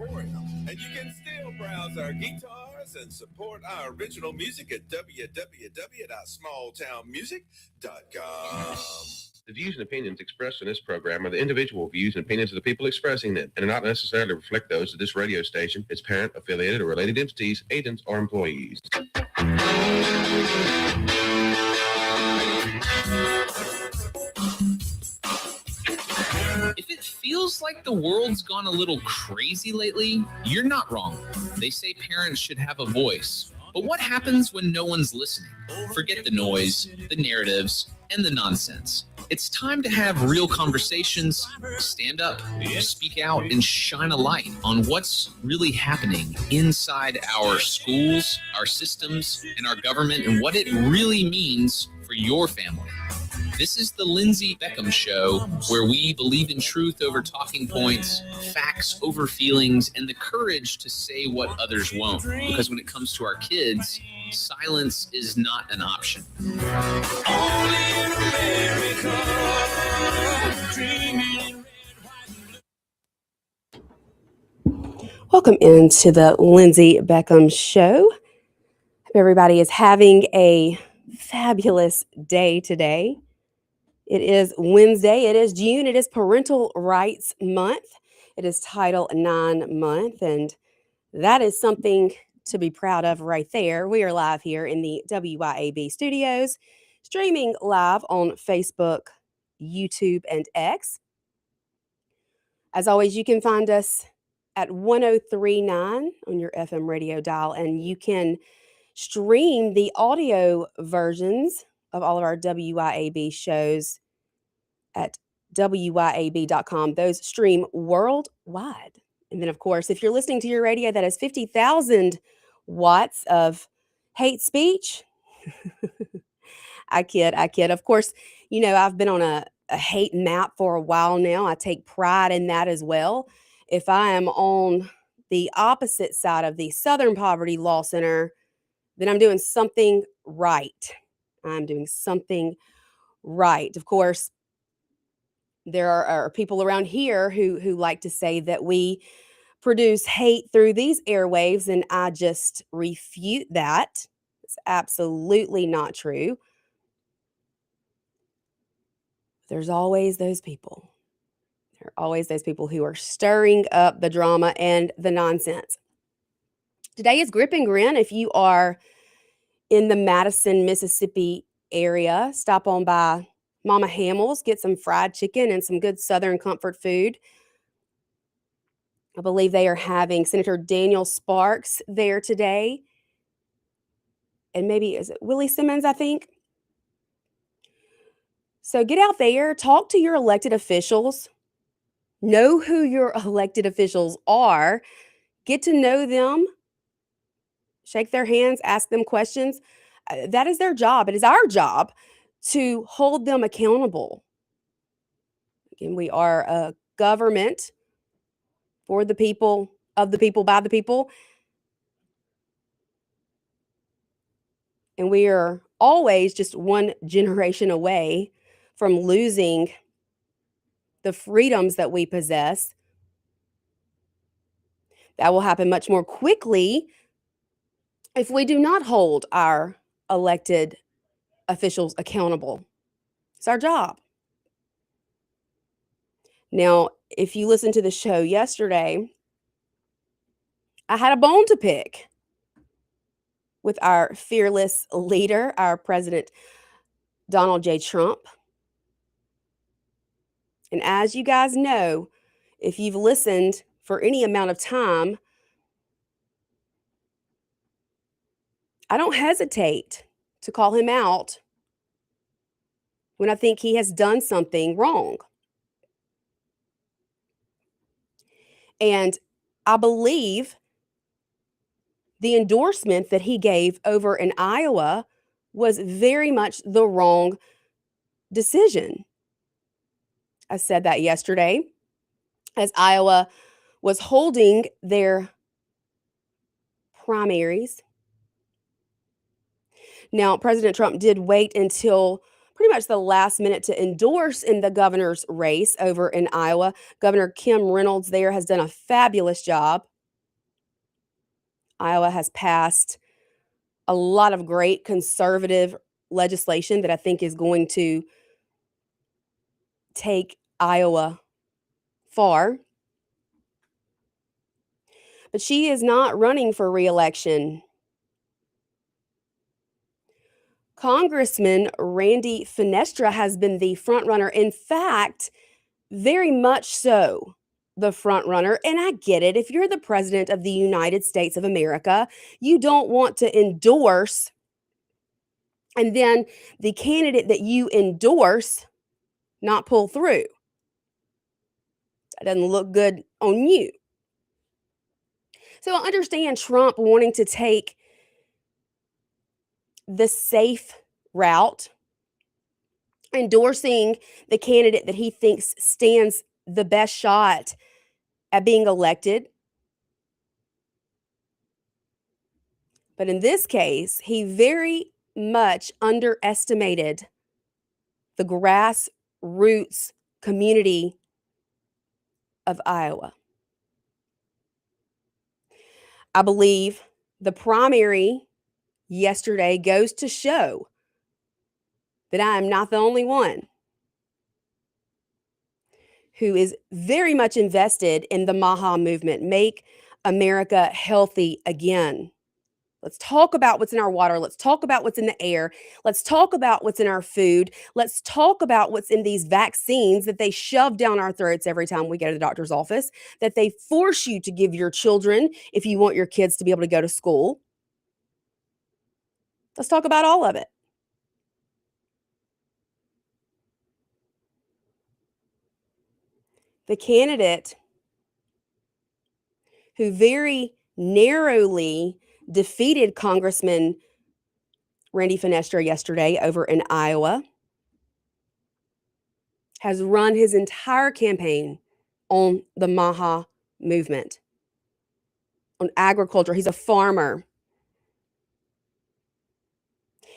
And you can still browse our guitars and support our original music at www.smalltownmusic.com. The views and opinions expressed in this program are the individual views and opinions of the people expressing them and do not necessarily reflect those of this radio station, its parent, affiliated, or related entities, agents, or employees. If it feels like the world's gone a little crazy lately, you're not wrong. They say parents should have a voice. But what happens when no one's listening? Forget the noise, the narratives, and the nonsense. It's time to have real conversations, stand up, speak out, and shine a light on what's really happening inside our schools, our systems, and our government, and what it really means for your family. This is the Lindsay Beckham Show, where we believe in truth over talking points, facts over feelings, and the courage to say what others won't. Because when it comes to our kids, silence is not an option. Only in America, dreaming. Welcome into the Lindsay Beckham Show. Hope everybody is having a fabulous day today. It is Wednesday. It is June. It is Parental Rights Month. It is Title IX month, and that is something to be proud of right there. We are live here in the WYAB studios, streaming live on Facebook, YouTube, and X. As always, you can find us at 103.9 on your FM radio dial, and you can stream the audio versions of all of our WYAB shows at wyab.com. Those stream worldwide. And then, of course, if you're listening to your radio that has 50,000 watts of hate speech, I kid. Of course, you know, I've been on a hate map for a while now. I take pride in that as well. If I am on the opposite side of the Southern Poverty Law Center, then I'm doing something right. I'm doing something right. Of course, there are people around here who like to say that we produce hate through these airwaves, and I just refute that. It's absolutely not true. There's always those people. There are always those people who are stirring up the drama and the nonsense. Today is Grip and Grin. If you are in the Madison, Mississippi area, stop on by Mama Hamill's, get some fried chicken and some good Southern comfort food. I believe they are having Senator Daniel Sparks there today. And maybe, is it Willie Simmons, I think? So get out there, talk to your elected officials, know who your elected officials are, get to know them, shake their hands, ask them questions. That is their job. It is our job to hold them accountable. Again, we are a government for the people, of the people, by the people. And we are always just one generation away from losing the freedoms that we possess. That will happen much more quickly if we do not hold our elected officials accountable. It's our job. Now, if you listened to the show yesterday, I had a bone to pick with our fearless leader, our President Donald J. Trump. And as you guys know, if you've listened for any amount of time, I don't hesitate to call him out when I think he has done something wrong. And I believe the endorsement that he gave over in Iowa was very much the wrong decision. I said that yesterday as Iowa was holding their primaries. Now, President Trump did wait until pretty much the last minute to endorse in the governor's race over in Iowa. Governor Kim Reynolds there has done a fabulous job. Iowa has passed a lot of great conservative legislation that I think is going to take Iowa far. But she is not running for reelection. Congressman Randy Fenestra has been the front runner. In fact, very much so the front runner. And I get it. If you're the president of the United States of America, you don't want to endorse, and then the candidate that you endorse not pull through. That doesn't look good on you. So I understand Trump wanting to take the safe route, endorsing the candidate that he thinks stands the best shot at being elected. But in this case, he very much underestimated the grassroots community of Iowa. I believe the primary yesterday goes to show that I am not the only one who is very much invested in the MAHA movement, Make America Healthy Again. Let's talk about what's in our water. Let's talk about what's in the air. Let's talk about what's in our food. Let's talk about what's in these vaccines that they shove down our throats every time we go to the doctor's office, that they force you to give your children if you want your kids to be able to go to school. Let's talk about all of it. The candidate who very narrowly defeated Congressman Randy Fenestra yesterday over in Iowa has run his entire campaign on the MAHA movement, on agriculture. He's a farmer.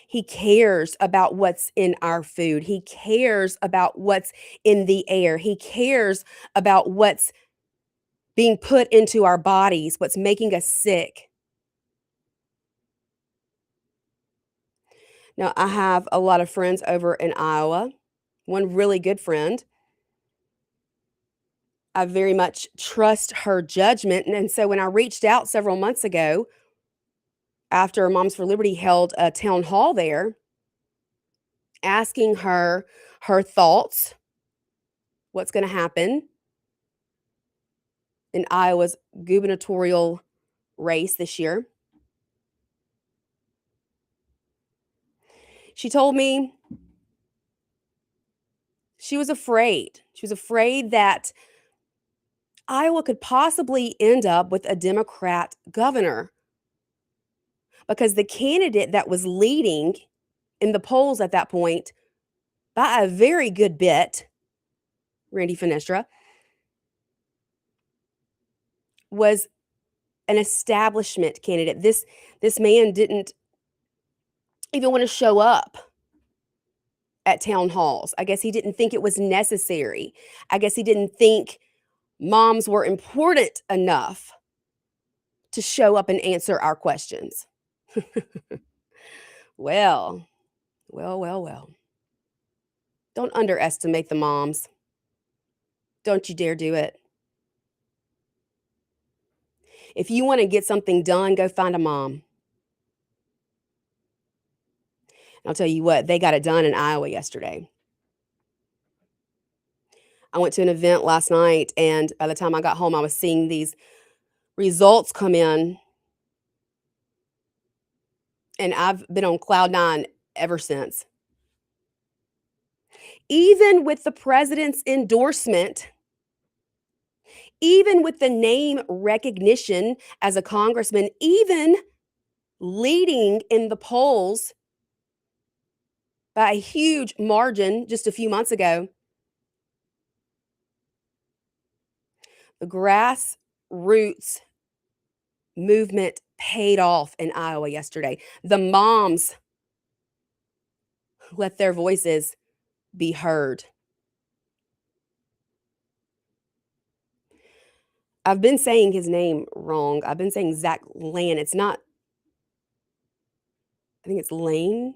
He cares about what's in our food. He cares about what's in the air. He cares about what's being put into our bodies, what's making us sick. Now, I have a lot of friends over in Iowa, one really good friend. I very much trust her judgment. And so when I reached out several months ago, after Moms for Liberty held a town hall there, asking her her thoughts, what's going to happen in Iowa's gubernatorial race this year, she told me she was afraid. She was afraid that Iowa could possibly end up with a Democrat governor because the candidate that was leading in the polls at that point by a very good bit, Randy Fenestra, was an establishment candidate. This man didn't even want to show up at town halls. I guess he didn't think it was necessary. I guess he didn't think moms were important enough to show up and answer our questions. Well. Don't underestimate the moms. Don't you dare do it. If you want to get something done, go find a mom. I'll tell you what, they got it done in Iowa yesterday. I went to an event last night, and by the time I got home, I was seeing these results come in. And I've been on cloud nine ever since. Even with the president's endorsement, even with the name recognition as a congressman, even leading in the polls by a huge margin just a few months ago, the grassroots movement paid off in Iowa yesterday. The moms let their voices be heard. I've been saying his name wrong. I've been saying Zach Lane. It's not, I think it's Lane.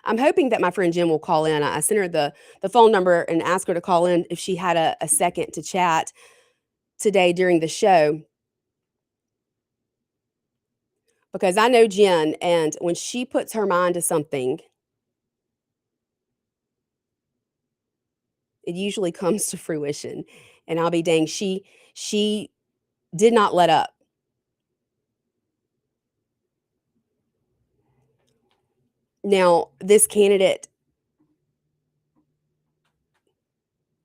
I'm hoping that my friend Jen will call in. I sent her the phone number and asked her to call in if she had a second to chat today during the show. Because I know Jen, and when she puts her mind to something, it usually comes to fruition. And I'll be dang, she did not let up. Now, this candidate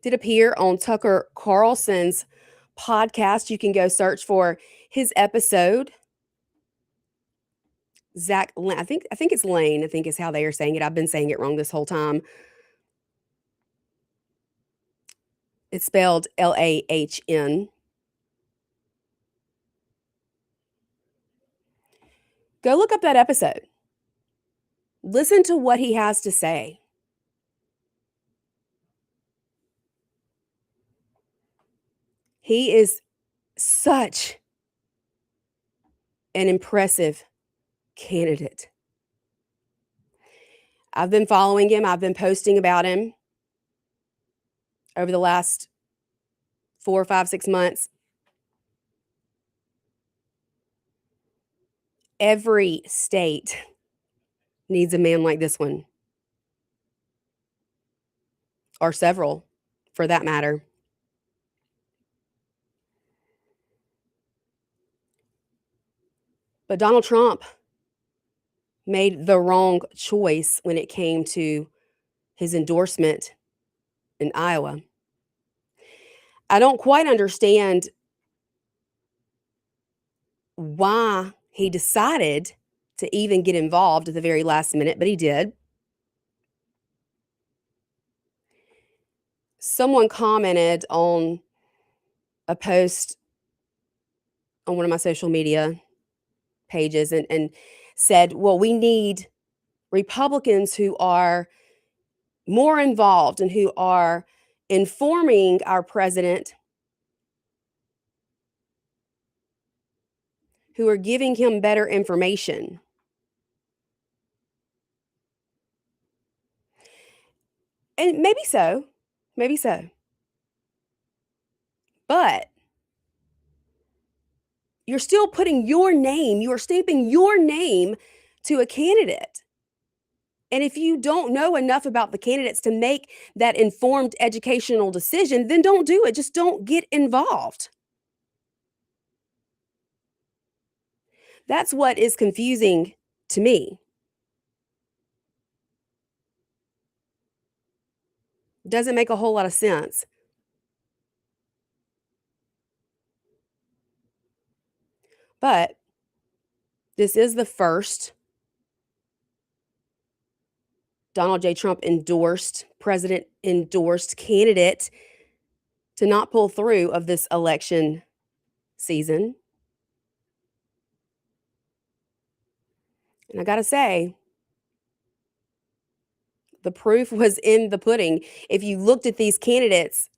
did appear on Tucker Carlson's podcast. You can go search for his episode. Zach, I think it's Lane, I think is how they are saying it. I've been saying it wrong this whole time. It's spelled Lahn. Go look up that episode. Listen to what he has to say. He is such an impressive candidate. I've been following him. I've been posting about him over the last 4, 5, 6 months. Every state needs a man like this one, or several for that matter. But Donald Trump made the wrong choice when it came to his endorsement in Iowa. I don't quite understand why he decided to even get involved at the very last minute, but he did. Someone commented on a post on one of my social media pages and said, well, we need Republicans who are more involved and who are informing our president, who are giving him better information. And maybe so. But you're still putting your name, you are stamping your name to a candidate. And if you don't know enough about the candidates to make that informed educational decision, then don't do it. Just don't get involved. That's what is confusing to me. Doesn't make a whole lot of sense. But this is the first Donald J. Trump endorsed, president endorsed candidate to not pull through of this election season. And I got to say, the proof was in the pudding. If you looked at these candidates,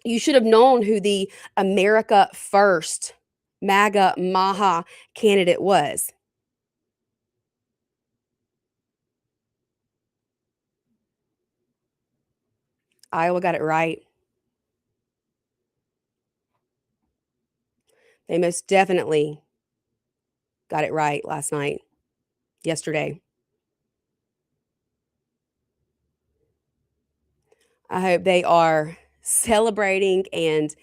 you should have known who the America First, MAGA, MAHA candidate was. Iowa got it right. They most definitely got it right yesterday. I hope they are celebrating and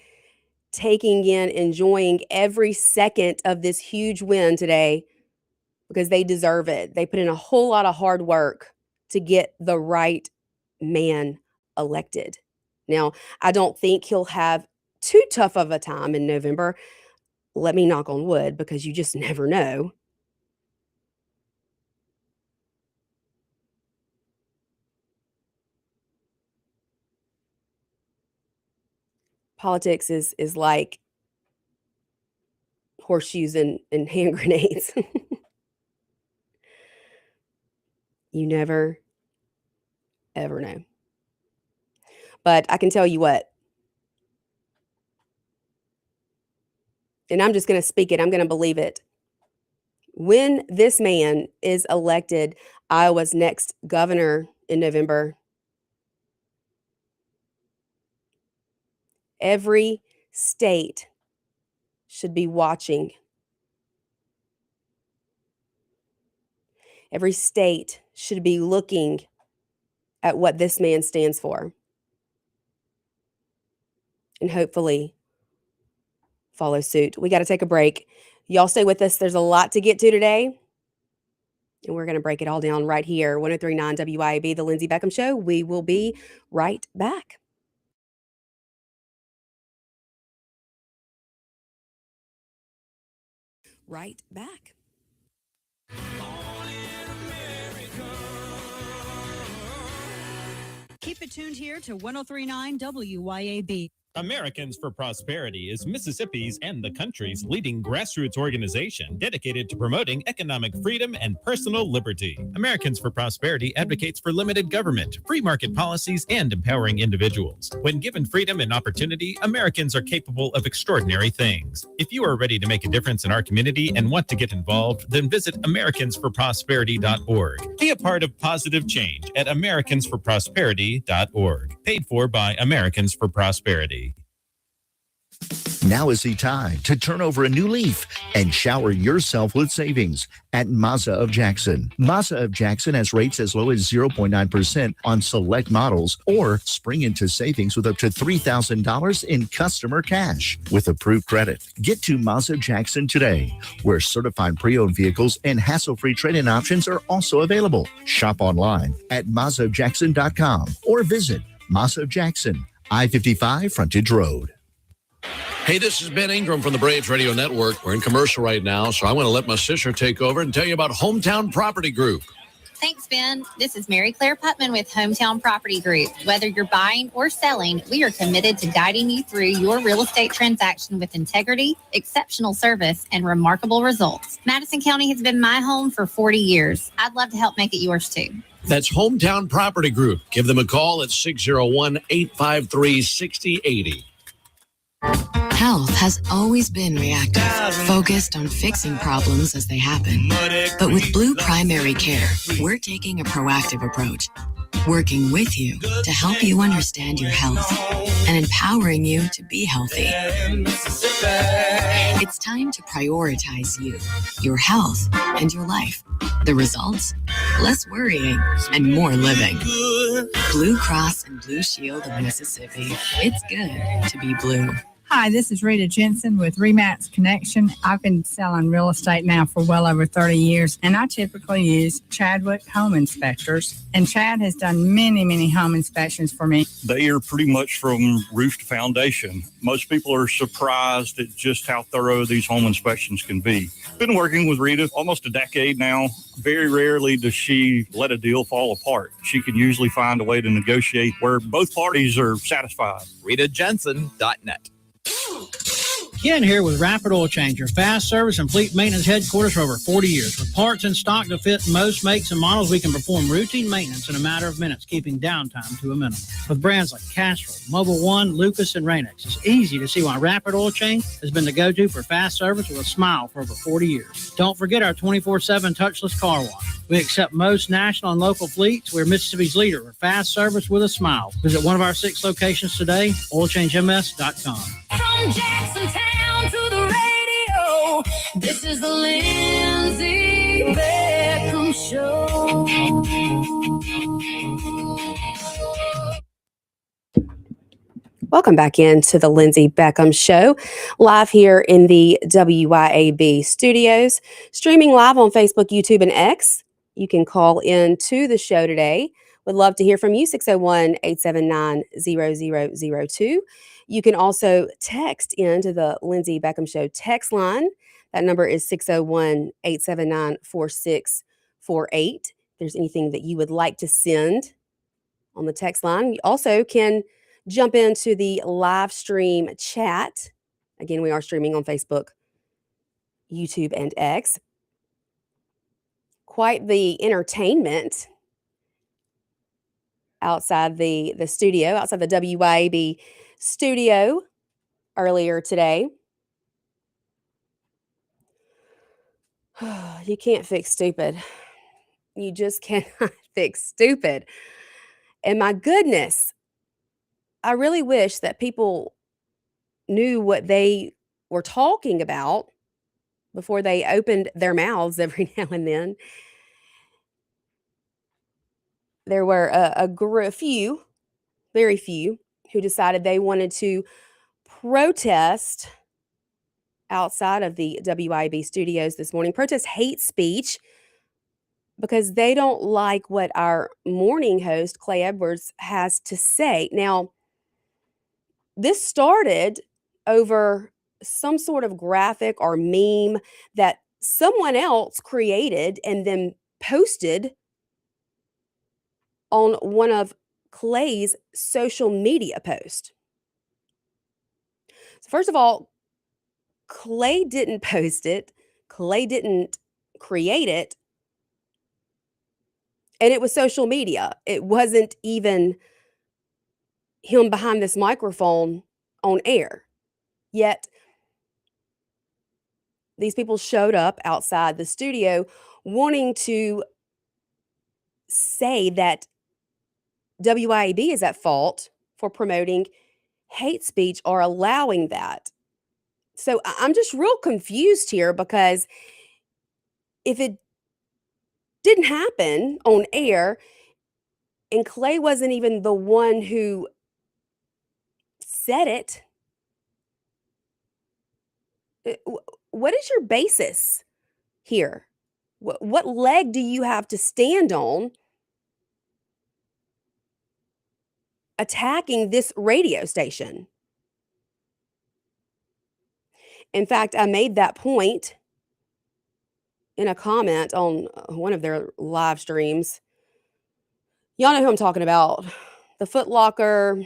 taking in, enjoying every second of this huge win today because they deserve it. They put in a whole lot of hard work to get the right man elected. Now, I don't think he'll have too tough of a time in November. Let me knock on wood because you just never know. Politics is like horseshoes and hand grenades. You never, ever know. But I can tell you what, and I'm just going to speak it, I'm going to believe it. When this man is elected Iowa's next governor in November, every state should be watching. Every state should be looking at what this man stands for. And hopefully follow suit. We got to take a break. Y'all stay with us. There's a lot to get to today. And we're going to break it all down right here. 1039 WIAB, The Lindsay Beckham Show. We will be right back. Right back. Keep it tuned here to 1039 WYAB. Americans for Prosperity is Mississippi's and the country's leading grassroots organization dedicated to promoting economic freedom and personal liberty. Americans for Prosperity advocates for limited government, free market policies, and empowering individuals. When given freedom and opportunity, Americans are capable of extraordinary things. If you are ready to make a difference in our community and want to get involved, then visit americansforprosperity.org. Be a part of positive change at americansforprosperity.org. Paid for by Americans for Prosperity. Now is the time to turn over a new leaf and shower yourself with savings at Mazda of Jackson. Mazda of Jackson has rates as low as 0.9% on select models, or spring into savings with up to $3,000 in customer cash with approved credit. Get to Mazda of Jackson today, where certified pre-owned vehicles and hassle-free trade-in options are also available. Shop online at MazdaofJackson.com or visit Mazda of Jackson, I-55 Frontage Road. Hey, this is Ben Ingram from the Braves Radio Network. We're in commercial right now, so I want to let my sister take over and tell you about Hometown Property Group. Thanks, Ben. This is Mary Claire Putman with Hometown Property Group. Whether you're buying or selling, we are committed to guiding you through your real estate transaction with integrity, exceptional service, and remarkable results. Madison County has been my home for 40 years. I'd love to help make it yours, too. That's Hometown Property Group. Give them a call at 601-853-6080. Health has always been reactive, focused on fixing problems as they happen. But with Blue Primary Care, we're taking a proactive approach, working with you to help you understand your health and empowering you to be healthy. It's time to prioritize you, your health, and your life. The results? Less worrying and more living. Blue Cross and Blue Shield of Mississippi. It's good to be blue. Hi, this is Rita Jensen with Remax Connection. I've been selling real estate now for well over 30 years, and I typically use Chadwick Home Inspectors. And Chad has done many, many home inspections for me. They are pretty much from roof to foundation. Most people are surprised at just how thorough these home inspections can be. Been working with Rita almost a decade now. Very rarely does she let a deal fall apart. She can usually find a way to negotiate where both parties are satisfied. RitaJensen.net. Ken here with Rapid Oil Change, your fast service and fleet maintenance headquarters for over 40 years. With parts in stock to fit most makes and models, we can perform routine maintenance in a matter of minutes, keeping downtime to a minimum. With brands like Castrol, Mobil One, Lucas, and Rain-X, it's easy to see why Rapid Oil Change has been the go-to for fast service with a smile for over 40 years. Don't forget our 24/7 touchless car wash. We accept most national and local fleets. We're Mississippi's leader for fast service with a smile. Visit one of our 6 locations today, oilchangems.com. From Jacksontown to the radio, this is the Lindsay Beckham Show. Welcome back into the Lindsay Beckham Show, live here in the WYAB studios, streaming live on Facebook, YouTube, and X. You can call in to the show today. Would love to hear from you, 601-879-0002. You can also text into the Lindsay Beckham Show text line. That number is 601-879-4648. If there's anything that you would like to send on the text line, you also can jump into the live stream chat. Again, we are streaming on Facebook, YouTube, and X. Quite the entertainment outside the studio, outside the WYAB studio earlier today. You can't fix stupid. You just cannot fix stupid. And my goodness, I really wish that people knew what they were talking about before they opened their mouths every now and then. There were a few, very few, who decided they wanted to protest outside of the WIB studios this morning, protest hate speech because they don't like what our morning host, Clay Edwards, has to say. Now, this started over some sort of graphic or meme that someone else created and then posted on one of Clay's social media posts. So first of all, Clay didn't post it. Clay didn't create it. And it was social media. It wasn't even him behind this microphone on air. Yet these people showed up outside the studio wanting to say that WIAB is at fault for promoting hate speech or allowing that. So I'm just real confused here because if it didn't happen on air and Clay wasn't even the one who said it, what is your basis here? What leg do you have to stand on attacking this radio station? In fact, I made that point in a comment on one of their live streams. Y'all know who I'm talking about. The Foot Locker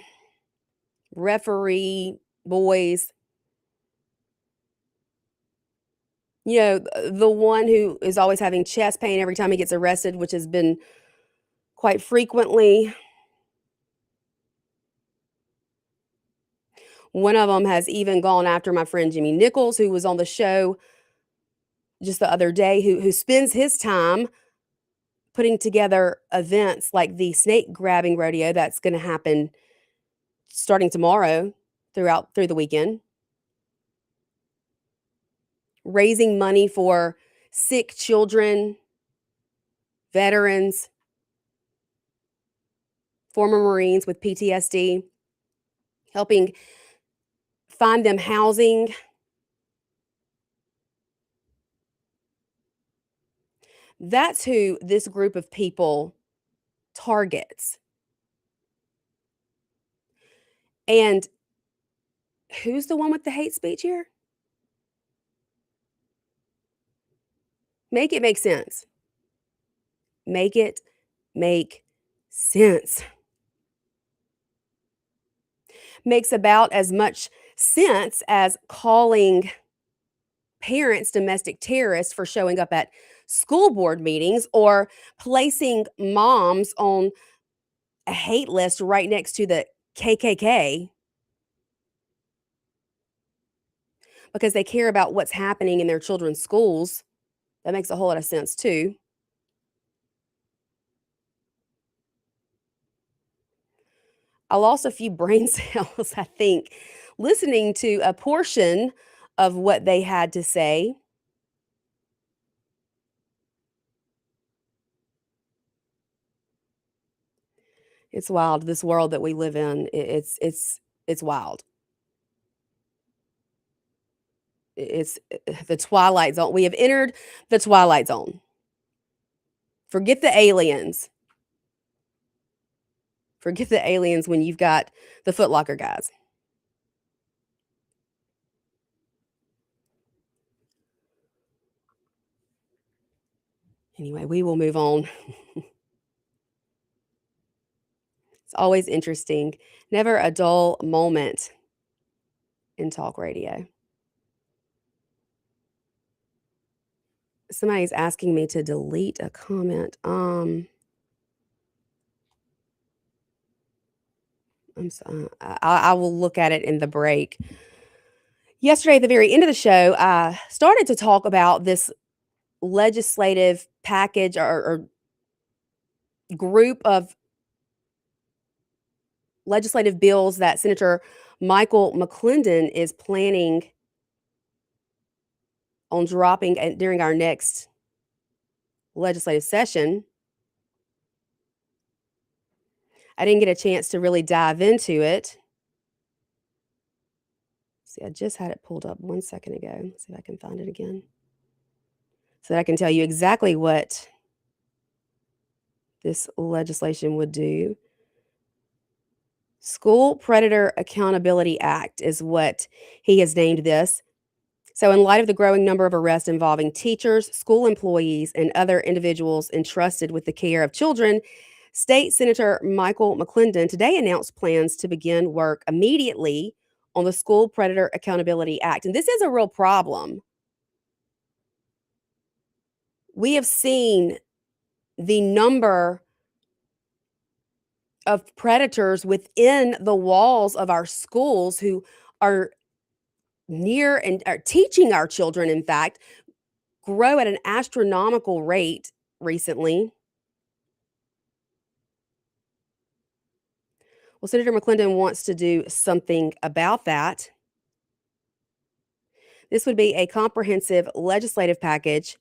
referee boys. You know, the one who is always having chest pain every time he gets arrested, which has been quite frequently. One of them has even gone after my friend Jimmy Nichols, who was on the show just the other day, who spends his time putting together events like the snake grabbing rodeo that's going to happen starting tomorrow through the weekend. Raising money for sick children, veterans, former Marines with PTSD, helping find them housing. That's who this group of people targets. And who's the one with the hate speech here? Make it make sense. Make it make sense. Makes about as much sense as calling parents domestic terrorists for showing up at school board meetings or placing moms on a hate list right next to the KKK because they care about what's happening in their children's schools. That makes a whole lot of sense too. I lost a few brain cells, I think, listening to a portion of what they had to say. It's wild, this world that we live in. It's wild. It's the twilight zone. We have entered the twilight zone. Forget the aliens. Forget the aliens when you've got the Foot Locker guys. Anyway, we will move on. It's always interesting. Never a dull moment in talk radio. Somebody's asking me to delete a comment. I'm sorry. I will look at it in the break. Yesterday, at the very end of the show, I started to talk about this legislative package or group of legislative bills that Senator Michael McClendon is planning on dropping during our next legislative session. I didn't get a chance to really dive into it. See, I just had it pulled up 1 second ago. Let's see if I can find it again, so that I can tell you exactly what this legislation would do. School Predator Accountability Act is what he has named this. So, in light of the growing number of arrests involving teachers, school employees, and other individuals entrusted with the care of children, State Senator Michael McClendon today announced plans to begin work immediately on the School Predator Accountability Act. And this is a real problem. We have seen the number of predators within the walls of our schools who are near and are teaching our children, in fact, grow at an astronomical rate recently. Well, Senator McClendon wants to do something about that. This would be a comprehensive legislative package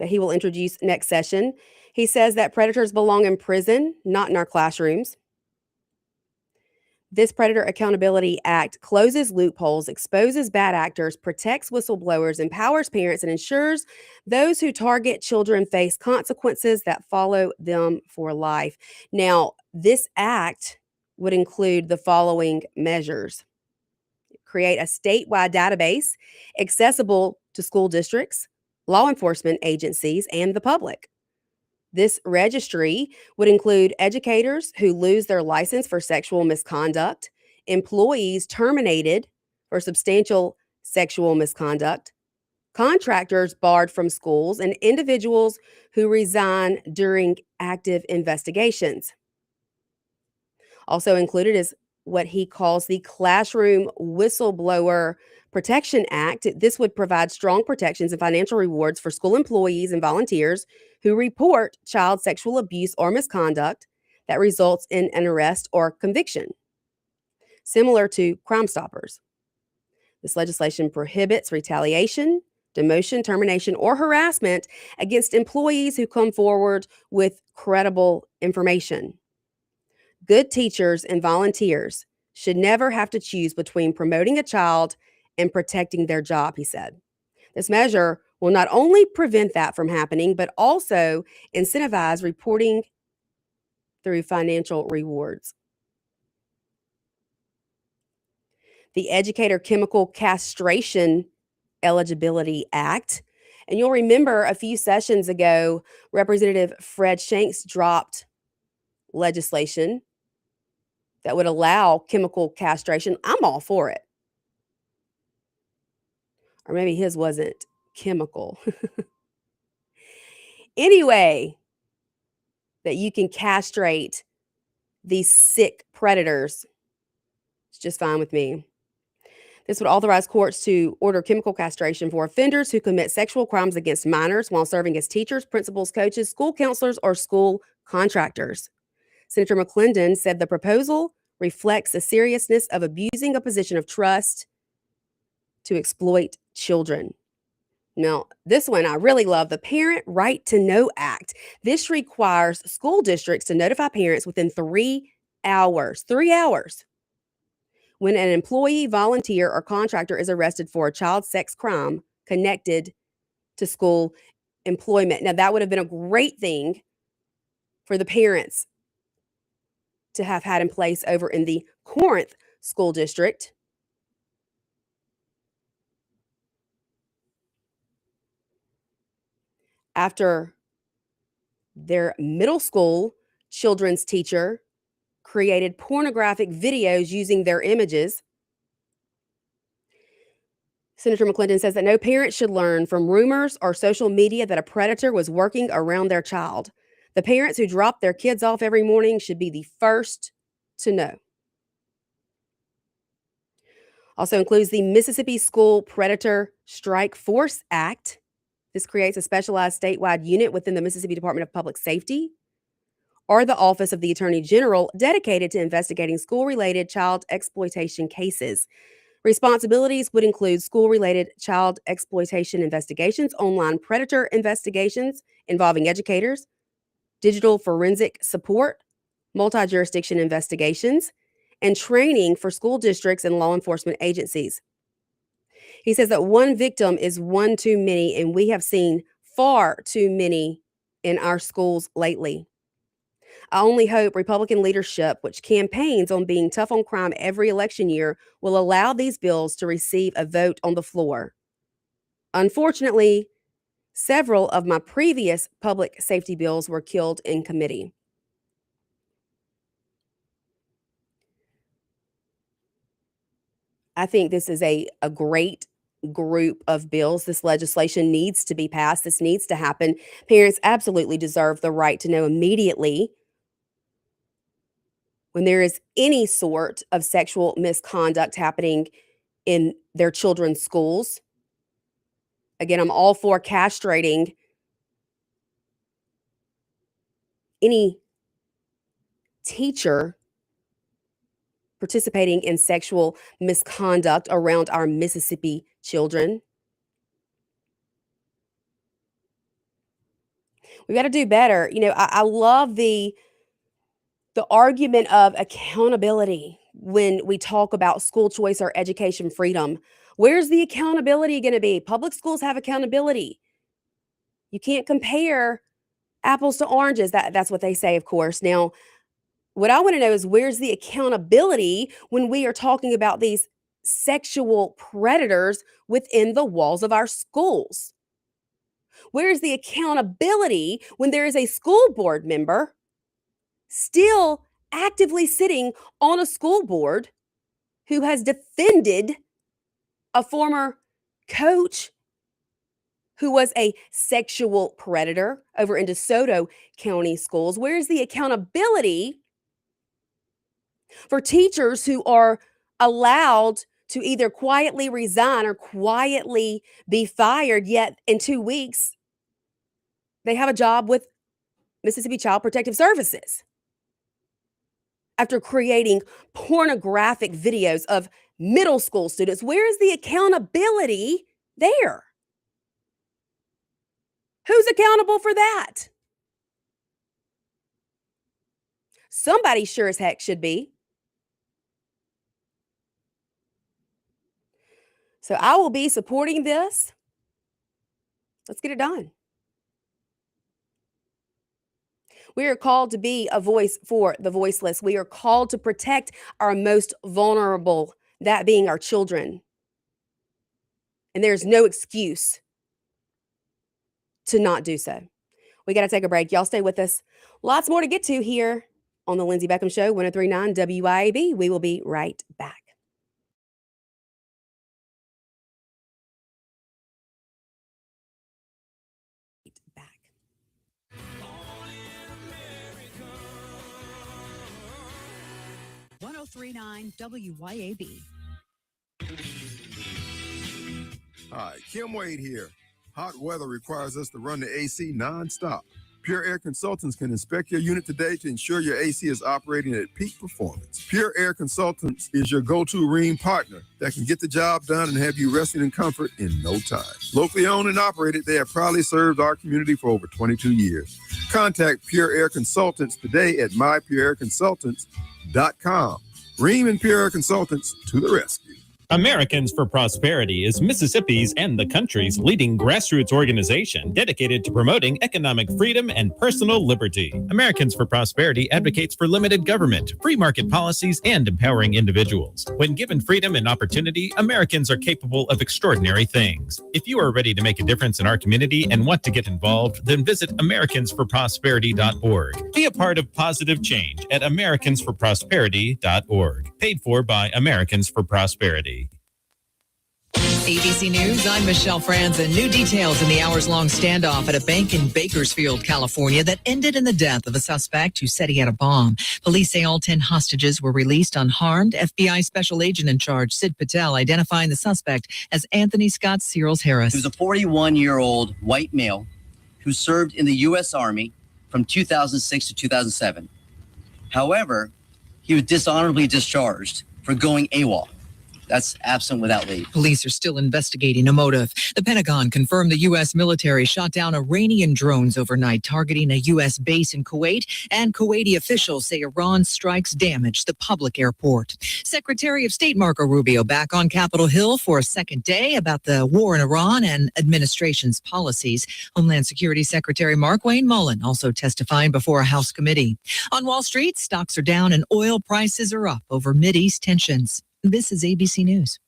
that he will introduce next session. He says that predators belong in prison, not in our classrooms. This Predator Accountability Act closes loopholes, exposes bad actors, protects whistleblowers, empowers parents, and ensures those who target children face consequences that follow them for life. Now, this act would include the following measures: create a statewide database accessible to school districts, law enforcement agencies, and the public. This registry would include educators who lose their license for sexual misconduct, employees terminated for substantial sexual misconduct, contractors barred from schools, and individuals who resign during active investigations. Also included is what he calls the Classroom Whistleblower Protection Act. This would provide strong protections and financial rewards for school employees and volunteers who report child sexual abuse or misconduct that results in an arrest or conviction, similar to Crime Stoppers. This legislation prohibits retaliation, demotion, termination, or harassment against employees who come forward with credible information. Good teachers and volunteers should never have to choose between promoting a child and protecting their job, he said. This measure will not only prevent that from happening, but also incentivize reporting through financial rewards. The Educator Chemical Castration Eligibility Act. And you'll remember a few sessions ago, Representative Fred Shanks dropped legislation that would allow chemical castration. I'm all for it. Or maybe his wasn't chemical. Anyway, that you can castrate these sick predators, it's just fine with me. This would authorize courts to order chemical castration for offenders who commit sexual crimes against minors while serving as teachers, principals, coaches, school counselors, or school contractors. Senator McClendon said the proposal reflects the seriousness of abusing a position of trust to exploit children. Now, this one I really love, the Parent Right to Know Act. This requires school districts to notify parents within 3 hours, when an employee, volunteer, or contractor is arrested for a child sex crime connected to school employment. Now, that would have been a great thing for the parents to have had in place over in the Corinth School District. After their middle school children's teacher created pornographic videos using their images. Senator McClendon says that no parent should learn from rumors or social media that a predator was working around their child. The parents who drop their kids off every morning should be the first to know. Also includes the Mississippi School Predator Strike Force Act. This creates a specialized statewide unit within the Mississippi Department of Public Safety or the Office of the Attorney General dedicated to investigating school-related child exploitation cases. Responsibilities would include school-related child exploitation investigations, online predator investigations involving educators, digital forensic support, multi-jurisdiction investigations, and training for school districts and law enforcement agencies. He says that one victim is one too many, and we have seen far too many in our schools lately. I only hope Republican leadership, which campaigns on being tough on crime every election year, will allow these bills to receive a vote on the floor. Unfortunately, several of my previous public safety bills were killed in committee. I think this is a great group of bills. This legislation needs to be passed. This needs to happen. Parents absolutely deserve the right to know immediately when there is any sort of sexual misconduct happening in their children's schools. Again, I'm all for castrating any teacher participating in sexual misconduct around our Mississippi children. We got to do better. You know, I love the argument of accountability when we talk about school choice or education freedom. Where's the accountability going to be? Public schools have accountability. You can't compare apples to oranges. That's what they say, of course. Now, what I want to know is where's the accountability when we are talking about these sexual predators within the walls of our schools? Where's the accountability when there is a school board member still actively sitting on a school board who has defended a former coach who was a sexual predator over in DeSoto County schools? Where's the accountability for teachers who are allowed to either quietly resign or quietly be fired, yet in 2 weeks, they have a job with Mississippi Child Protective Services after creating pornographic videos of middle school students? Where is the accountability there? Who's accountable for that? Somebody sure as heck should be. So I will be supporting this. Let's get it done. We are called to be a voice for the voiceless. We are called to protect our most vulnerable, that being our children. And there's no excuse to not do so. We got to take a break. Y'all stay with us. Lots more to get to here on the Lindsay Beckham Show, 103.9 WYAB. We will be right back. Back. 103.9 WYAB. Hi, Kim Wade here. Hot weather requires us to run the AC nonstop. Pure Air Consultants can inspect your unit today to ensure your AC is operating at peak performance. Pure Air Consultants is your go-to Rheem partner that can get the job done and have you resting in comfort in no time. Locally owned and operated, they have proudly served our community for over 22 years. Contact Pure Air Consultants today at mypureairconsultants.com. Rheem and Pure Air Consultants to the rescue. Americans for Prosperity is Mississippi's and the country's leading grassroots organization dedicated to promoting economic freedom and personal liberty. Americans for Prosperity advocates for limited government, free market policies, and empowering individuals. When given freedom and opportunity, Americans are capable of extraordinary things. If you are ready to make a difference in our community and want to get involved, then visit americansforprosperity.org. Be a part of positive change at americansforprosperity.org. Paid for by Americans for Prosperity. ABC News, I'm Michelle Franzen. New details in the hours-long standoff at a bank in Bakersfield, California that ended in the death of a suspect who said he had a bomb. Police say all 10 hostages were released unharmed. FBI Special Agent in charge, Sid Patel, identifying the suspect as Anthony Scott Searles Harris. He was a 41-year-old white male who served in the U.S. Army from 2006 to 2007. However, he was dishonorably discharged for going AWOL. That's absent without leave. Police are still investigating a motive. The Pentagon confirmed the U.S. military shot down Iranian drones overnight, targeting a U.S. base in Kuwait, and Kuwaiti officials say Iran's strikes damaged the public airport. Secretary of State Marco Rubio back on Capitol Hill for a second day about the war in Iran and administration's policies. Homeland Security Secretary Markwayne Mullin also testifying before a House committee. On Wall Street, stocks are down and oil prices are up over Mideast tensions. This is ABC News.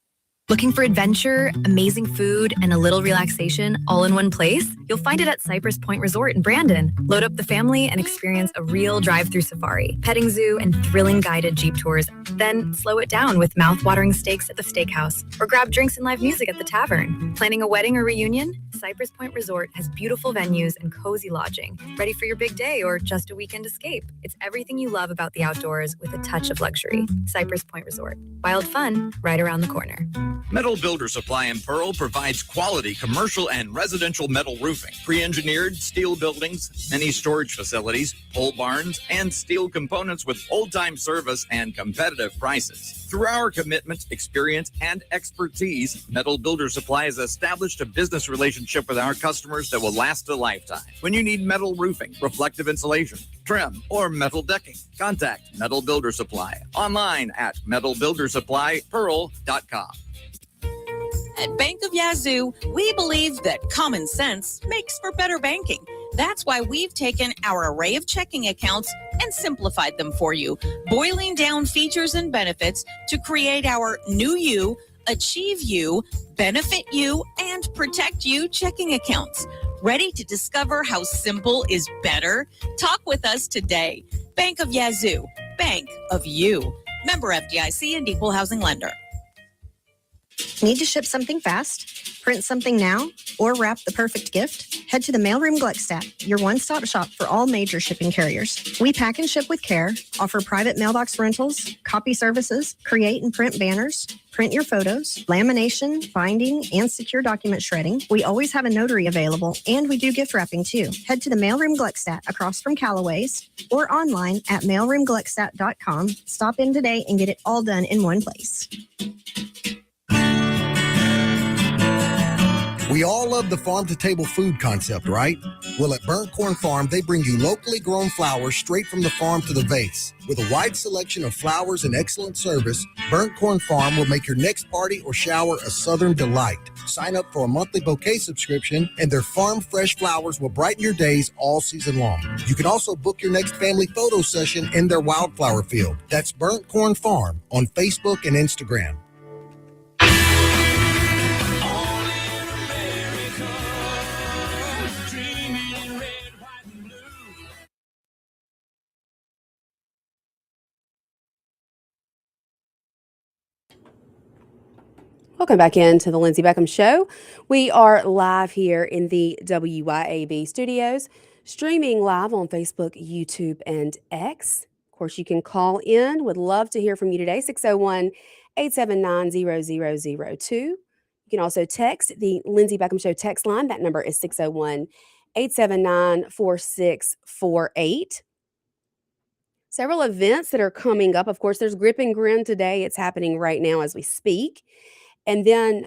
Looking for adventure, amazing food, and a little relaxation all in one place? You'll find it at Cypress Point Resort in Brandon. Load up the family and experience a real drive-through safari, petting zoo, and thrilling guided Jeep tours. Then slow it down with mouth-watering steaks at the steakhouse, or grab drinks and live music at the tavern. Planning a wedding or reunion? Cypress Point Resort has beautiful venues and cozy lodging. Ready for your big day or just a weekend escape? It's everything you love about the outdoors with a touch of luxury. Cypress Point Resort. Wild fun right around the corner. Metal Builder Supply in Pearl provides quality commercial and residential metal roofing, pre-engineered steel buildings, many storage facilities, pole barns, and steel components with old-time service and competitive prices. Through our commitment, experience, and expertise, Metal Builder Supply has established a business relationship with our customers that will last a lifetime. When you need metal roofing, reflective insulation, trim, or metal decking, contact Metal Builder Supply online at metalbuildersupplypearl.com. At Bank of Yazoo, we believe that common sense makes for better banking. That's why we've taken our array of checking accounts and simplified them for you, boiling down features and benefits to create our New You, Achieve You, Benefit You, and Protect You checking accounts. Ready to discover how simple is better? Talk with us today. Bank of Yazoo, Bank of You. Member FDIC and Equal Housing Lender. Need to ship something fast, print something now, or wrap the perfect gift? Head to the Mailroom Gluckstadt, your one-stop shop for all major shipping carriers. We pack and ship with care, offer private mailbox rentals, copy services, create and print banners, print your photos, lamination, binding, and secure document shredding. We always have a notary available, and we do gift wrapping too. Head to the Mailroom Gluckstadt across from Callaway's or online at mailroomgluckstadt.com. Stop in today and get it all done in one place. We all love the farm-to-table food concept, right? Well, at Burnt Corn Farm, they bring you locally grown flowers straight from the farm to the vase. With a wide selection of flowers and excellent service, Burnt Corn Farm will make your next party or shower a southern delight. Sign up for a monthly bouquet subscription, and their farm-fresh flowers will brighten your days all season long. You can also book your next family photo session in their wildflower field. That's Burnt Corn Farm on Facebook and Instagram. Welcome back into the Lindsay Beckham Show. We are live here in the WYAB studios, streaming live on Facebook, YouTube, and X. Of course, you can call in. Would love to hear from you today, 601-879-0002. You can also text the Lindsay Beckham Show text line. That number is 601-879-4648. Several events that are coming up. Of course, there's Grip and Grin today. It's happening right now as we speak. And then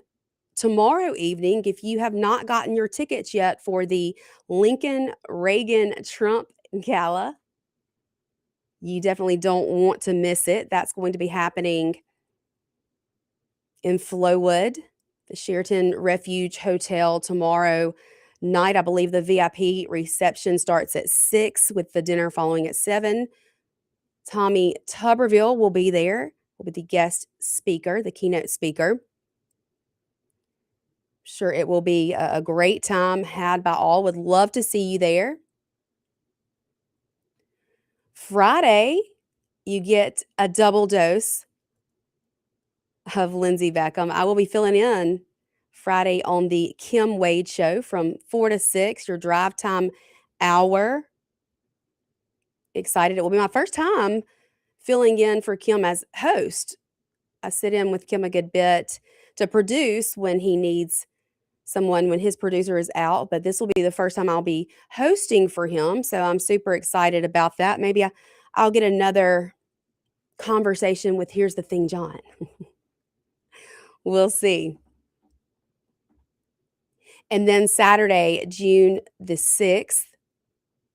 tomorrow evening, if you have not gotten your tickets yet for the Lincoln Reagan Trump Gala, you definitely don't want to miss it. That's going to be happening in Flowood, the Sheraton Refuge Hotel tomorrow night. I believe the VIP reception starts at 6 with the dinner following at 7. Tommy Tuberville will be there, will be the guest speaker, the keynote speaker. Sure, it will be a great time had by all. Would love to see you there. Friday, you get a double dose of Lindsay Beckham. I will be filling in Friday on the Kim Wade Show from 4 to 6, your drive time hour. Excited. It will be my first time filling in for Kim as host. I sit in with Kim a good bit to produce when he needs someone, when his producer is out, but this will be the first time I'll be hosting for him. So I'm super excited about that. Maybe I'll get another conversation with Here's the Thing, John. We'll see. And then Saturday, June the 6th,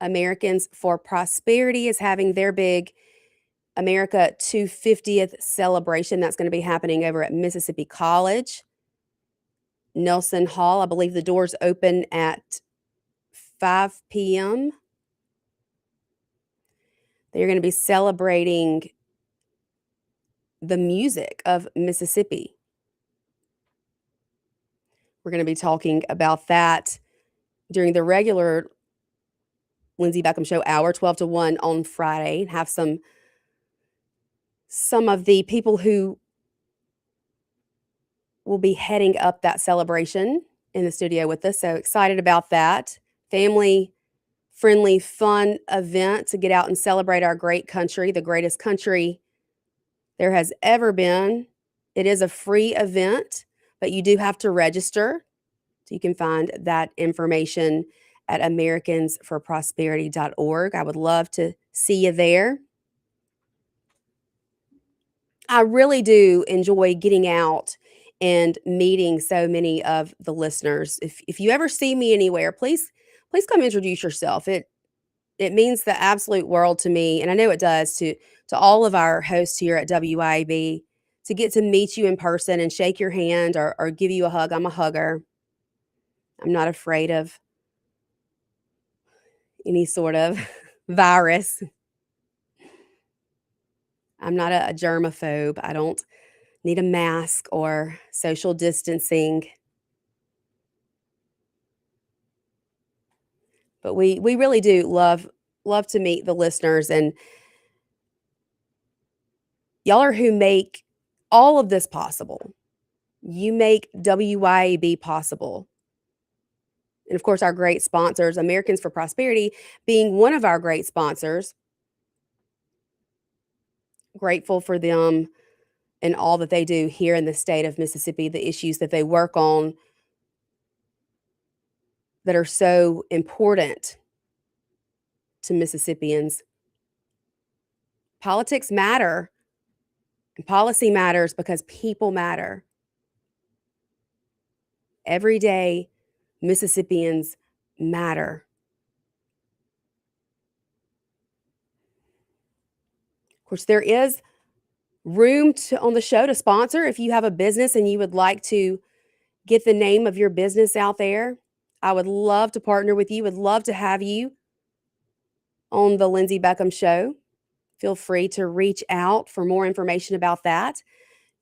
Americans for Prosperity is having their big America 250th celebration. That's going to be happening over at Mississippi College, Nelson Hall. I believe the doors open at 5 p.m. They're going to be celebrating the music of Mississippi. We're going to be talking about that during the regular Lindsay Beckham Show hour, 12 to 1 on Friday. Have some of the people who will be heading up that celebration in the studio with us. So excited about that. Family-friendly, fun event to get out and celebrate our great country, the greatest country there has ever been. It is a free event, but you do have to register. So you can find that information at americansforprosperity.org. I would love to see you there. I really do enjoy getting out and meeting so many of the listeners. If you ever see me anywhere, please come introduce yourself. It means the absolute world to me, and I know it does to all of our hosts here at WIB, to get to meet you in person and shake your hand or give you a hug. I'm a hugger. I'm not afraid of any sort of virus. I'm not a germaphobe. I don't need a mask or social distancing. But we really do love to meet the listeners, and y'all are who make all of this possible. You make WYAB possible. And of course, our great sponsors, Americans for Prosperity being one of our great sponsors. Grateful for them and all that they do here in the state of Mississippi, the issues that they work on that are so important to Mississippians. Politics matter, and policy matters because people matter. Every day, Mississippians matter. Of course, there is room on the show to sponsor. If you have a business and you would like to get the name of your business out there, I would love to partner with you. Would love to have you on the Lindsay Beckham Show. Feel free to reach out for more information about that.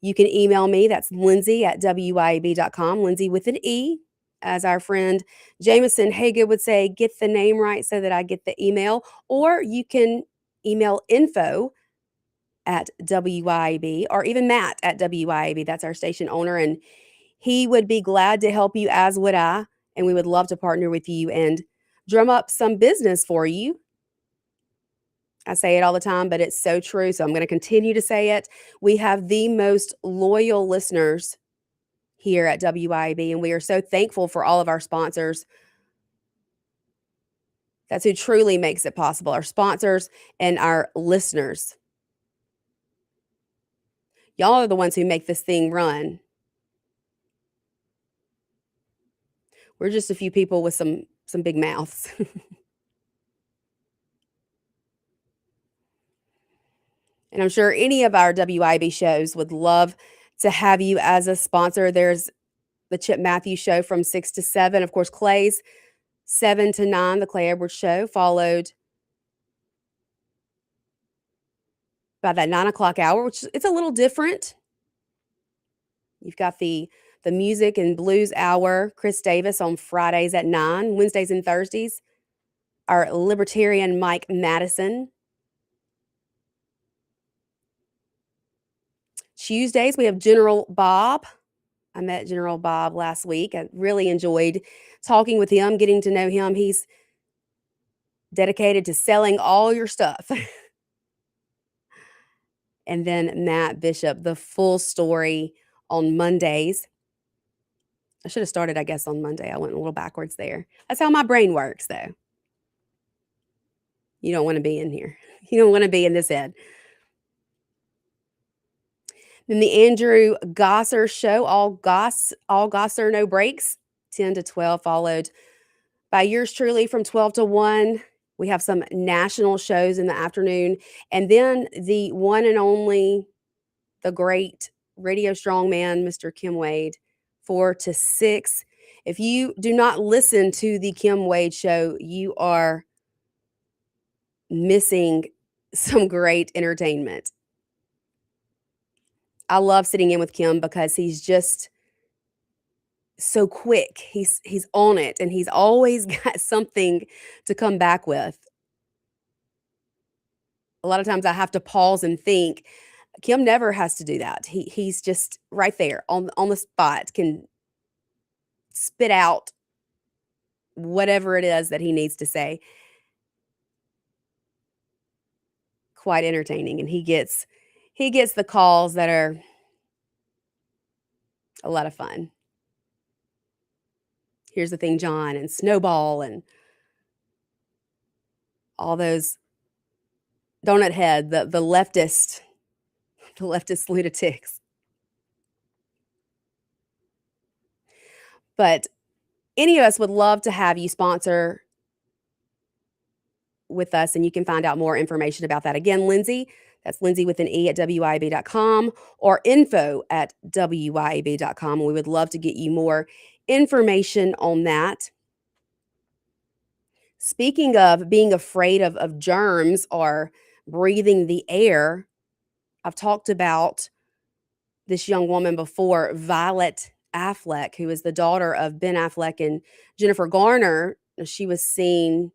You can email me. That's lindsay@wyab.com. Lindsay with an E. As our friend Jameson Haga would say, get the name right so that I get the email. Or you can email info@wyab, or even Matt at WYAB. That's our station owner, and he would be glad to help you, as would I, and we would love to partner with you and drum up some business for you. I say it all the time, but it's so true, so I'm going to continue to say it. We have the most loyal listeners here at WIB, and we are so thankful for all of our sponsors. That's who truly makes it possible, our sponsors and our listeners. Y'all are the ones who make this thing run. We're just a few people with some big mouths. And I'm sure any of our WIB shows would love to have you as a sponsor. There's the Chip Matthews Show from 6 to 7. Of course, Clay's 7 to 9, the Clay Edwards Show, followed by that 9 o'clock hour, which it's a little different. You've got the music and blues hour, Chris Davis on Fridays at 9, Wednesdays and Thursdays, our libertarian Mike Madison. Tuesdays, we have General Bob I met General Bob last week. I really enjoyed talking with him, getting to know him. He's dedicated to selling all your stuff. And then Matt Bishop, the full story on Mondays. I should have started, I guess, on Monday. I went a little backwards there. That's how my brain works, though. You don't want to be in here. You don't want to be in this head. Then the Andrew Gosser show, all Gosser, no breaks, 10 to 12, followed by yours truly from 12 to 1. We have some national shows in the afternoon. And then the one and only, the great radio strongman, Mr. Kim Wade, 4 to 6. If you do not listen to the Kim Wade show, you are missing some great entertainment. I love sitting in with Kim because he's just so quick. He's on it, and he's always got something to come back with. A lot of times I have to pause and think. Kim never has to do that. He's just right there on the spot, can spit out whatever it is that he needs to say. Quite entertaining, and he gets the calls that are a lot of fun. Here's the thing, John, and Snowball, and all those donut head, the leftist lunatics. But any of us would love to have you sponsor with us, and you can find out more information about that. Again, Lindsay, that's Lindsay with an E at WYAB.com or info@WYAB.com. And we would love to get you more information on that. Speaking of being afraid of germs or breathing the air, I've talked about this young woman before, Violet Affleck, who is the daughter of Ben Affleck and Jennifer Garner. She was seen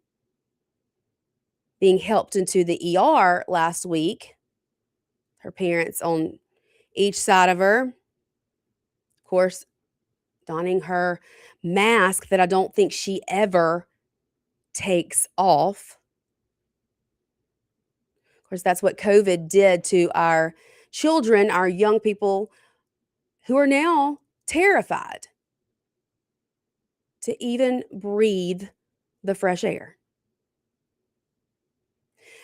being helped into the ER last week. Her parents on each side of her. Of course, donning her mask that I don't think she ever takes off. Of course, that's what COVID did to our children, our young people who are now terrified to even breathe the fresh air.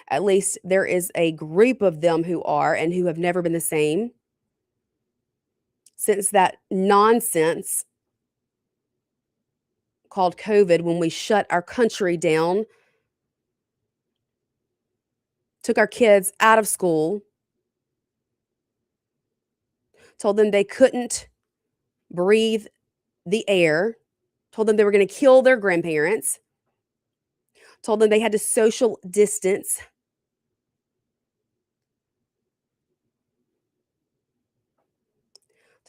At least there is a group of them who are and who have never been the same since that nonsense called COVID, when we shut our country down, took our kids out of school, told them they couldn't breathe the air, told them they were going to kill their grandparents, told them they had to social distance.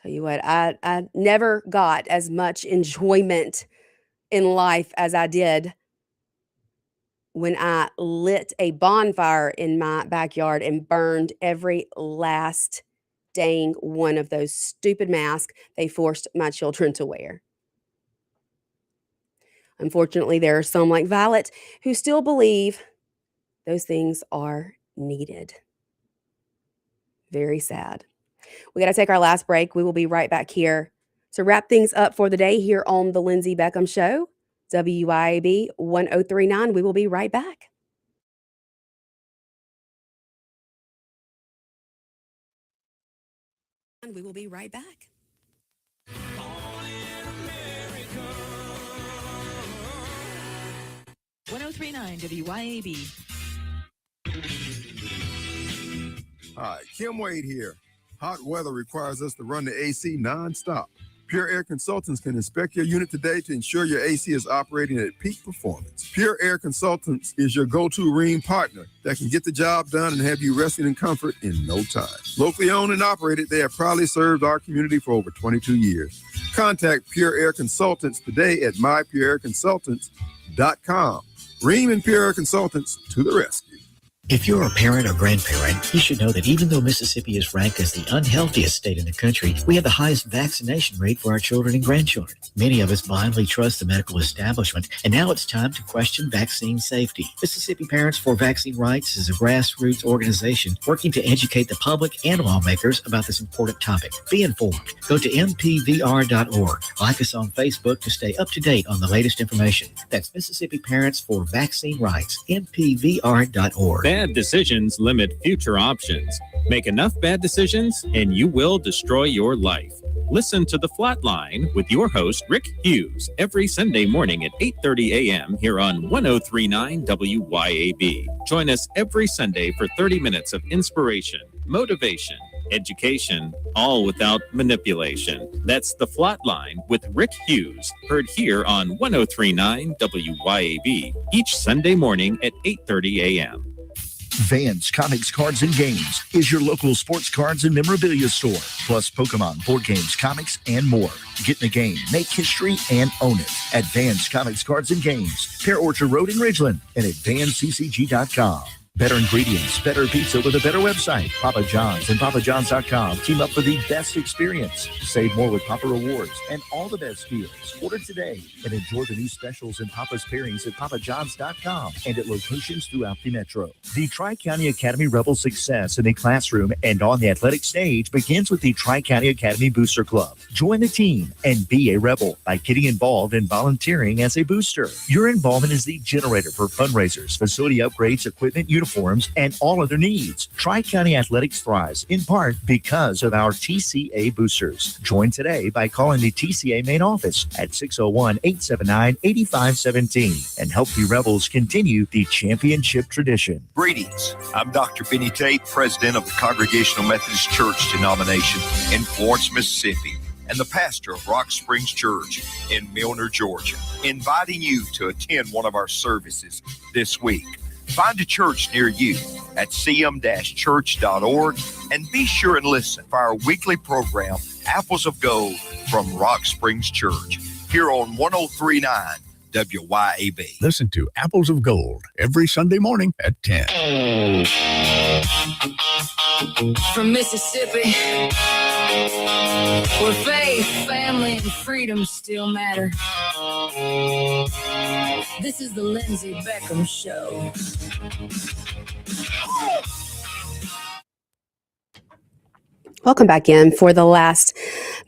Tell you what, I never got as much enjoyment in life as I did when I lit a bonfire in my backyard and burned every last dang one of those stupid masks they forced my children to wear. Unfortunately, there are some like Violet who still believe those things are needed. Very sad. We got to take our last break. We will be right back here to wrap things up for the day here on the Lindsay Beckham Show, WYAB 1039. We will be right back. And we will be right back. 1039 WYAB. Hi, Kim Wade here. Hot weather requires us to run the AC nonstop. Pure Air Consultants can inspect your unit today to ensure your AC is operating at peak performance. Pure Air Consultants is your go-to Rheem partner that can get the job done and have you resting in comfort in no time. Locally owned and operated, they have proudly served our community for over 22 years. Contact Pure Air Consultants today at mypureairconsultants.com. Rheem and Pure Air Consultants to the rescue. If you're a parent or grandparent, you should know that even though Mississippi is ranked as the unhealthiest state in the country, we have the highest vaccination rate for our children and grandchildren. Many of us blindly trust the medical establishment, and now it's time to question vaccine safety. Mississippi Parents for Vaccine Rights is a grassroots organization working to educate the public and lawmakers about this important topic. Be informed. Go to mpvr.org. Like us on Facebook to stay up to date on the latest information. That's Mississippi Parents for Vaccine Rights, mpvr.org. Bad decisions limit future options. Make enough bad decisions and you will destroy your life. Listen to The Flatline with your host, Rick Hughes, every Sunday morning at 8:30 a.m. here on 1039 WYAB. Join us every Sunday for 30 minutes of inspiration, motivation, education, all without manipulation. That's The Flatline with Rick Hughes, heard here on 1039 WYAB each Sunday morning at 8:30 a.m. Vans Comics Cards and Games is your local sports cards and memorabilia store, plus Pokemon, board games, comics, and more. Get in the game, make history, and own it at Vans Comics Cards and Games, Pear Orchard Road in Ridgeland, and at vansccg.com. Better ingredients, better pizza with a better website. Papa John's and papajohns.com team up for the best experience. Save more with Papa Rewards and all the best deals. Order today and enjoy the new specials and Papa's pairings at papajohns.com and at locations throughout the metro. The Tri-County Academy Rebel success in the classroom and on the athletic stage begins with the Tri-County Academy Booster Club. Join the team and be a Rebel by getting involved and volunteering as a booster. Your involvement is the generator for fundraisers, facility upgrades, equipment, uniforms, and all other needs. Tri-County Athletics thrives in part because of our TCA boosters. Join today by calling the TCA main office at 601-879-8517 and help the Rebels continue the championship tradition. Greetings. I'm Dr. Benny Tate, president of the Congregational Methodist Church denomination in Florence, Mississippi, and the pastor of Rock Springs Church in Milner, Georgia, inviting you to attend one of our services this week. Find a church near you at cm-church.org and be sure and listen for our weekly program, Apples of Gold from Rock Springs Church, here on 1039 WYAB. Listen to Apples of Gold every Sunday morning at 10. From Mississippi, where faith, family, and freedom still matter. This is the Lindsay Beckham Show. Welcome back in for the last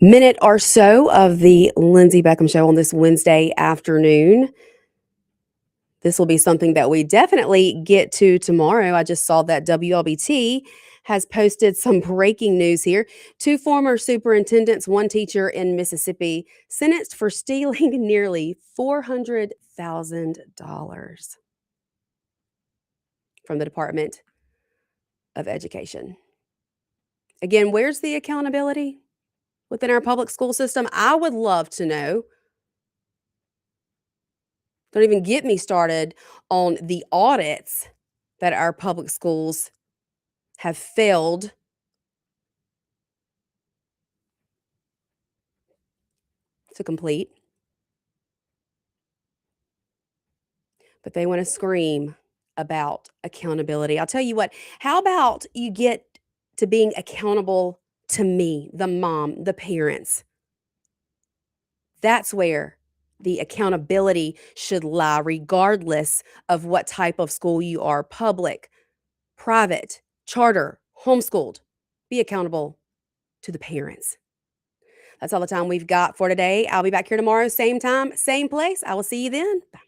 minute or so of the Lindsay Beckham Show on this Wednesday afternoon. This will be something that we definitely get to tomorrow. I just saw that WLBT has posted some breaking news here. 2 former superintendents, 1 teacher in Mississippi, sentenced for stealing nearly $400,000 from the Department of Education. Again, where's the accountability within our public school system? I would love to know. Don't even get me started on the audits that our public schools have failed to complete. But they want to scream about accountability. I'll tell you what, how about you get to being accountable to me, the mom, the parents? That's where the accountability should lie, regardless of what type of school you are, public, private, charter, homeschooled. Be accountable to the parents. That's all the time we've got for today. I'll be back here tomorrow, same time, same place. I will see you then. Bye.